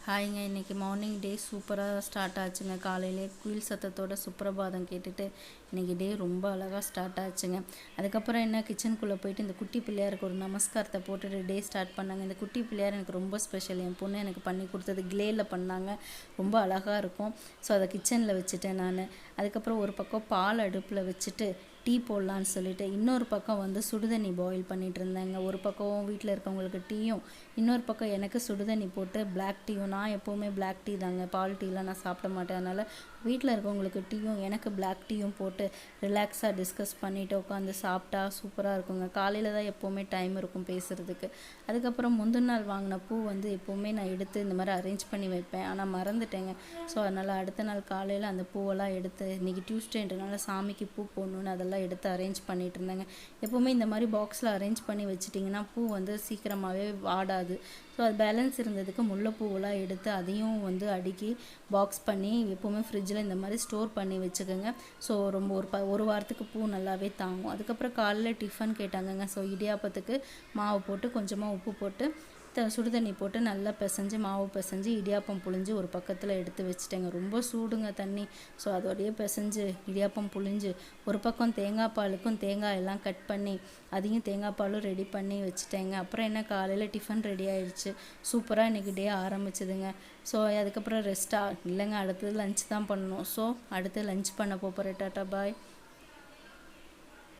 ஹாய்ங்க. இன்றைக்கி மார்னிங் டே சூப்பராக ஸ்டார்ட் ஆச்சுங்க. காலையிலே குயில் சத்தத்தோட சுப்ரபாதம் கேட்டுட்டு இன்றைக்கி டே ரொம்ப அழகாக ஸ்டார்ட் ஆச்சுங்க. அதுக்கப்புறம் என்ன, கிச்சனுக்குள்ளே போயிட்டு இந்த குட்டி பிள்ளையாருக்கு ஒரு நமஸ்காரத்தை போட்டுட்டு டே ஸ்டார்ட் பண்ணாங்க. இந்த குட்டி பிள்ளையார் எனக்கு ரொம்ப ஸ்பெஷல். என் பொண்ணு எனக்கு பண்ணி கொடுத்தது கிளேயில் பண்ணாங்க, ரொம்ப அழகாக இருக்கும். ஸோ அதை கிச்சனில் வச்சுட்டேன் நான். அதுக்கப்புறம் ஒரு பக்கம் பால் அடுப்பில் வச்சுட்டு டீ போடலான்னு சொல்லிட்டு இன்னொரு பக்கம் வந்து சுடுதண்ணி பாயில் பண்ணிகிட்டு இருந்தேங்க. ஒரு பக்கம் வீட்டில் இருக்கவங்களுக்கு டீயும், இன்னொரு பக்கம் எனக்கு சுடுதண்ணி போட்டு பிளாக் டீயும். நான் எப்போவுமே பிளாக் டீ தாங்க, பால் டீலாம் நான் சாப்பிட மாட்டேன். அதனால் வீட்டில் இருக்கவங்களுக்கு டீயும் எனக்கு பிளாக் டீயும் போட்டு ரிலாக்ஸாக டிஸ்கஸ் பண்ணிவிட்டு உட்காந்து சாப்பிட்டா சூப்பராக இருக்குங்க. காலையில் தான் எப்போவுமே டைம் இருக்கும் பேசுகிறதுக்கு. அதுக்கப்புறம் முந்தின நாள் வாங்கின பூ வந்து எப்போவுமே நான் எடுத்து இந்த மாதிரி அரேஞ்ச் பண்ணி வைப்பேன், ஆனால் மறந்துட்டேங்க. ஸோ அதனால் அடுத்த நாள் காலையில் அந்த பூவெல்லாம் எடுத்து, இன்றைக்கி டியூஸ்டேன்றனால சாமிக்கு பூ போடணுன்னு அதெல்லாம் எடுத்து அரேஞ்ச் பண்ணிகிட்டு இருந்தேங்க. எப்போவுமே இந்த மாதிரி பாக்ஸில் அரேஞ்ச் பண்ணி வச்சிட்டிங்கன்னா பூ வந்து சீக்கிரமாகவே வாடாது. ஸோ அது பேலன்ஸ் இருந்ததுக்கு முல்லைப்பூவெல்லாம் எடுத்து அதையும் வந்து அடுக்கி பாக்ஸ் பண்ணி எப்போவுமே ஃப்ரிட்ஜில் இந்த மாதிரி ஸ்டோர் பண்ணி வச்சுக்கோங்க. ஸோ ரொம்ப ஒரு வாரத்துக்கு பூ நல்லாவே தாங்கும். அதுக்கப்புறம் காலையில் டிஃபன் கேட்டாங்கங்க. ஸோ இடியாப்பத்துக்கு மாவு போட்டு கொஞ்சமாக உப்பு போட்டு சுடுதண்ணி போட்டு நல்லா பிசைஞ்சு மாவு பிசைஞ்சு இடியாப்பம் புழிஞ்சு ஒரு பக்கத்தில் எடுத்து வச்சுட்டேங்க. ரொம்ப சூடுங்க தண்ணி. ஸோ அதோடையே பிசைஞ்சு இடியாப்பம் புழிஞ்சு ஒரு பக்கம் தேங்காய் பாலுக்கும் தேங்காய் எல்லாம் கட் பண்ணி அதையும் தேங்காய் பாலும் ரெடி பண்ணி வச்சுட்டேங்க. அப்புறம் என்ன, காலையில் டிஃபன் ரெடி ஆகிடுச்சு. சூப்பராக இன்றைக்கி டே ஆரம்பிச்சுதுங்க. ஸோ அதுக்கப்புறம் ரெஸ்ட்டாக இல்லைங்க, அடுத்தது லஞ்ச் தான் பண்ணணும். ஸோ அடுத்து லஞ்ச் பண்ண போகிறேன். டாட்டா பாய்.